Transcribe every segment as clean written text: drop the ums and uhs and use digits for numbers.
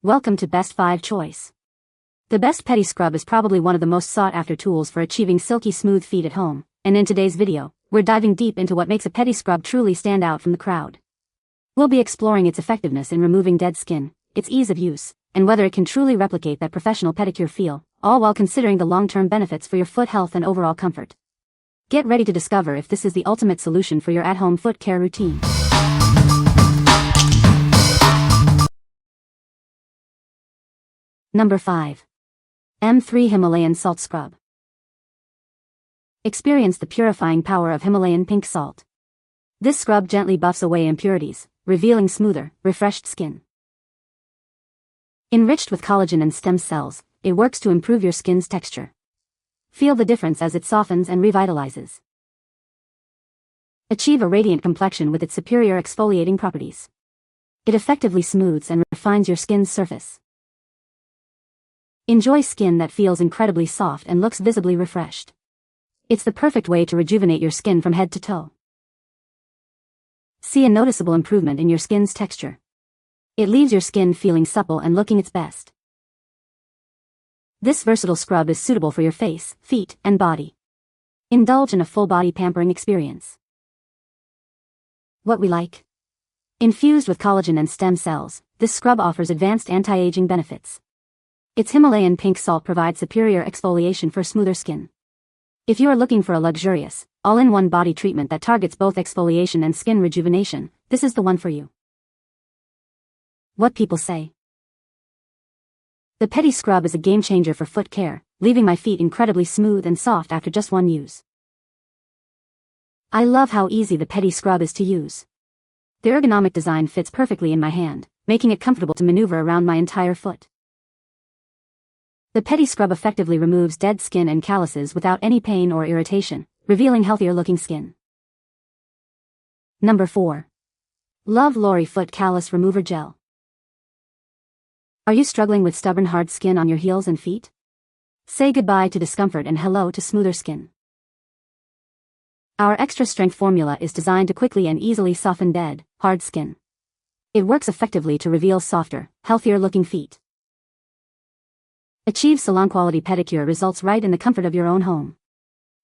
Welcome to Best 5 Choice. The Best Pedi Scrub is probably one of the most sought-after tools for achieving silky smooth feet at home, and in today's video, we're diving deep into what makes a Pedi Scrub truly stand out from the crowd. We'll be exploring its effectiveness in removing dead skin, its ease of use, and whether it can truly replicate that professional pedicure feel, all while considering the long-term benefits for your foot health and overall comfort. Get ready to discover if this is the ultimate solution for your at-home foot care routine. Number 5. M3 Himalayan Salt Scrub. Experience the purifying power of Himalayan pink salt. This scrub gently buffs away impurities, revealing smoother, refreshed skin. Enriched with collagen and stem cells, it works to improve your skin's texture. Feel the difference as it softens and revitalizes. Achieve a radiant complexion with its superior exfoliating properties. It effectively smooths and refines your skin's surface. Enjoy skin that feels incredibly soft and looks visibly refreshed. It's the perfect way to rejuvenate your skin from head to toe. See a noticeable improvement in your skin's texture. It leaves your skin feeling supple and looking its best. This versatile scrub is suitable for your face, feet, and body. Indulge in a full-body pampering experience. What we like? Infused with collagen and stem cells, this scrub offers advanced anti-aging benefits. Its Himalayan pink salt provides superior exfoliation for smoother skin. If you are looking for a luxurious, all-in-one body treatment that targets both exfoliation and skin rejuvenation, this is the one for you. What people say. The Pedi Scrub is a game-changer for foot care, leaving my feet incredibly smooth and soft after just one use. I love how easy the Pedi Scrub is to use. The ergonomic design fits perfectly in my hand, making it comfortable to maneuver around my entire foot. The Pedi Scrub effectively removes dead skin and calluses without any pain or irritation, revealing healthier-looking skin. Number 4. Love Lori Foot Callus Remover Gel. Are you struggling with stubborn hard skin on your heels and feet? Say goodbye to discomfort and hello to smoother skin. Our extra-strength formula is designed to quickly and easily soften dead, hard skin. It works effectively to reveal softer, healthier-looking feet. Achieve salon-quality pedicure results right in the comfort of your own home.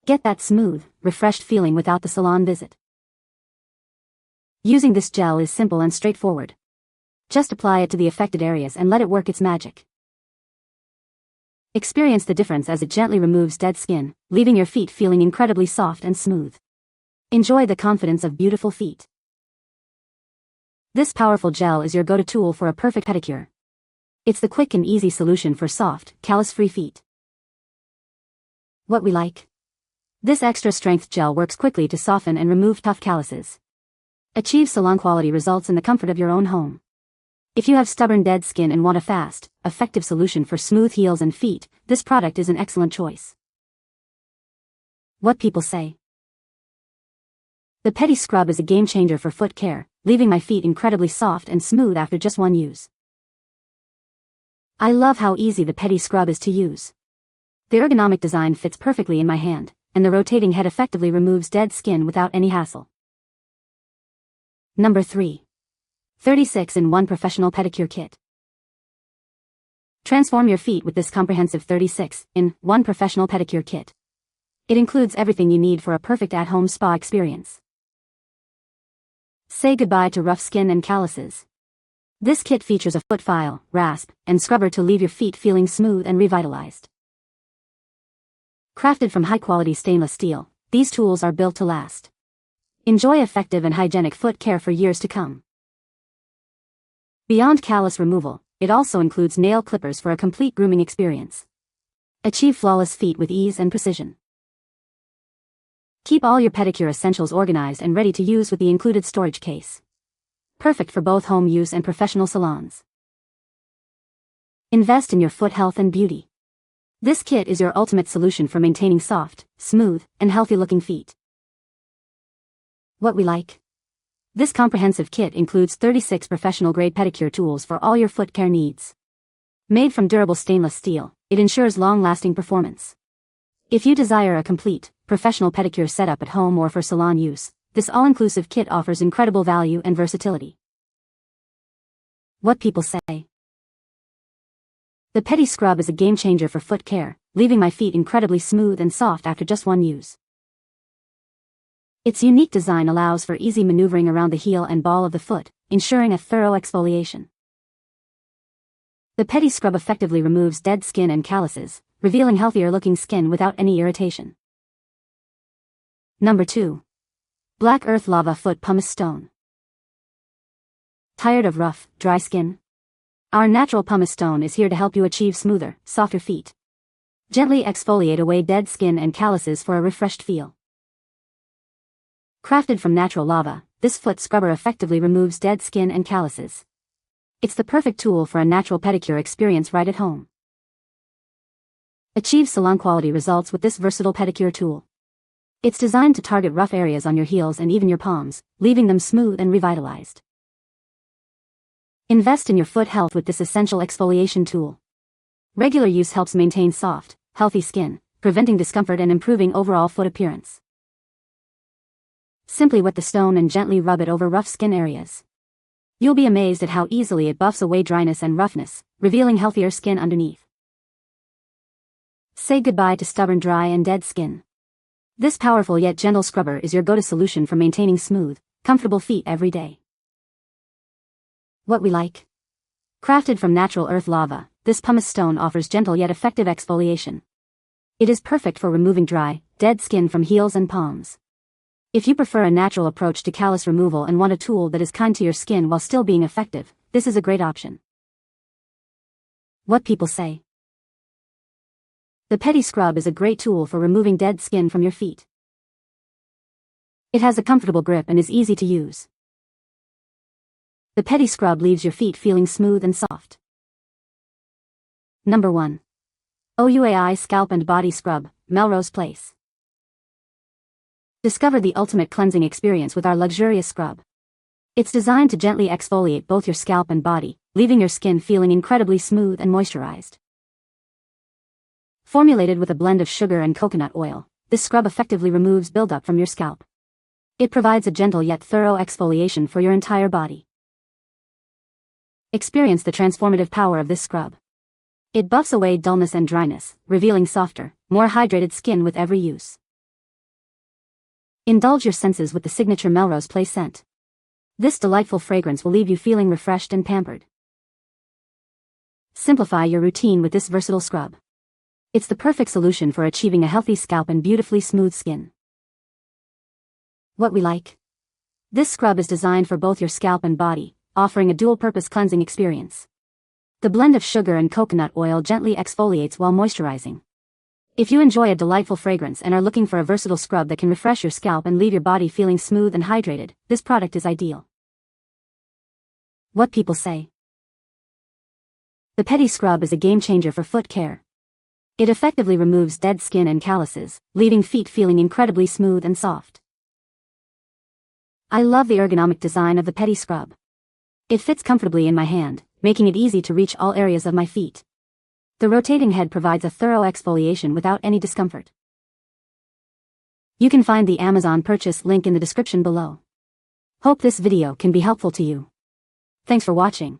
Get that smooth, refreshed feeling without the salon visit. Using this gel is simple and straightforward. Just apply it to the affected areas and let it work its magic. Experience the difference as it gently removes dead skin, leaving your feet feeling incredibly soft and smooth. Enjoy the confidence of beautiful feet. This powerful gel is your go-to tool for a perfect pedicure. It's the quick and easy solution for soft, callus-free feet. What we like? This extra-strength gel works quickly to soften and remove tough calluses. Achieve salon-quality results in the comfort of your own home. If you have stubborn dead skin and want a fast, effective solution for smooth heels and feet, this product is an excellent choice. What people say. The Pedi Scrub is a game-changer for foot care, leaving my feet incredibly soft and smooth after just one use. I love how easy the Pedi Scrub is to use. The ergonomic design fits perfectly in my hand, and the rotating head effectively removes dead skin without any hassle. Number 3. 36-in-1 Professional Pedicure Kit. Transform your feet with this comprehensive 36-in-1 Professional Pedicure Kit. It includes everything you need for a perfect at-home spa experience. Say goodbye to rough skin and calluses. This kit features a foot file, rasp, and scrubber to leave your feet feeling smooth and revitalized. Crafted from high-quality stainless steel, these tools are built to last. Enjoy effective and hygienic foot care for years to come. Beyond callus removal, it also includes nail clippers for a complete grooming experience. Achieve flawless feet with ease and precision. Keep all your pedicure essentials organized and ready to use with the included storage case. Perfect for both home use and professional salons. Invest in your foot health and beauty. This kit is your ultimate solution for maintaining soft, smooth, and healthy-looking feet. What we like? This comprehensive kit includes 36 professional-grade pedicure tools for all your foot care needs. Made from durable stainless steel, it ensures long-lasting performance. If you desire a complete, professional pedicure setup at home or for salon use, this all-inclusive kit offers incredible value and versatility. What people say. The Pedi Scrub is a game changer for foot care, leaving my feet incredibly smooth and soft after just one use. Its unique design allows for easy maneuvering around the heel and ball of the foot, ensuring a thorough exfoliation. The Pedi Scrub effectively removes dead skin and calluses, revealing healthier-looking skin without any irritation. Number 2. Black Earth Lava Foot Pumice Stone. Tired of rough, dry skin? Our natural pumice stone is here to help you achieve smoother, softer feet. Gently exfoliate away dead skin and calluses for a refreshed feel. Crafted from natural lava, this foot scrubber effectively removes dead skin and calluses. It's the perfect tool for a natural pedicure experience right at home. Achieve salon-quality results with this versatile pedicure tool. It's designed to target rough areas on your heels and even your palms, leaving them smooth and revitalized. Invest in your foot health with this essential exfoliation tool. Regular use helps maintain soft, healthy skin, preventing discomfort and improving overall foot appearance. Simply wet the stone and gently rub it over rough skin areas. You'll be amazed at how easily it buffs away dryness and roughness, revealing healthier skin underneath. Say goodbye to stubborn dry and dead skin. This powerful yet gentle scrubber is your go-to solution for maintaining smooth, comfortable feet every day. What we like? Crafted from natural earth lava, this pumice stone offers gentle yet effective exfoliation. It is perfect for removing dry, dead skin from heels and palms. If you prefer a natural approach to callus removal and want a tool that is kind to your skin while still being effective, this is a great option. What people say. The Pedi Scrub is a great tool for removing dead skin from your feet. It has a comfortable grip and is easy to use. The Pedi Scrub leaves your feet feeling smooth and soft. Number 1. OUAI Scalp and Body Scrub, Melrose Place. Discover the ultimate cleansing experience with our luxurious scrub. It's designed to gently exfoliate both your scalp and body, leaving your skin feeling incredibly smooth and moisturized. Formulated with a blend of sugar and coconut oil, this scrub effectively removes buildup from your scalp. It provides a gentle yet thorough exfoliation for your entire body. Experience the transformative power of this scrub. It buffs away dullness and dryness, revealing softer, more hydrated skin with every use. Indulge your senses with the signature Melrose Place scent. This delightful fragrance will leave you feeling refreshed and pampered. Simplify your routine with this versatile scrub. It's the perfect solution for achieving a healthy scalp and beautifully smooth skin. What we like? This scrub is designed for both your scalp and body, offering a dual-purpose cleansing experience. The blend of sugar and coconut oil gently exfoliates while moisturizing. If you enjoy a delightful fragrance and are looking for a versatile scrub that can refresh your scalp and leave your body feeling smooth and hydrated, this product is ideal. What people say. The Pedi Scrub is a game changer for foot care. It effectively removes dead skin and calluses, leaving feet feeling incredibly smooth and soft. I love the ergonomic design of the Pedi Scrub. It fits comfortably in my hand, making it easy to reach all areas of my feet. The rotating head provides a thorough exfoliation without any discomfort. You can find the Amazon purchase link in the description below. Hope this video can be helpful to you. Thanks for watching.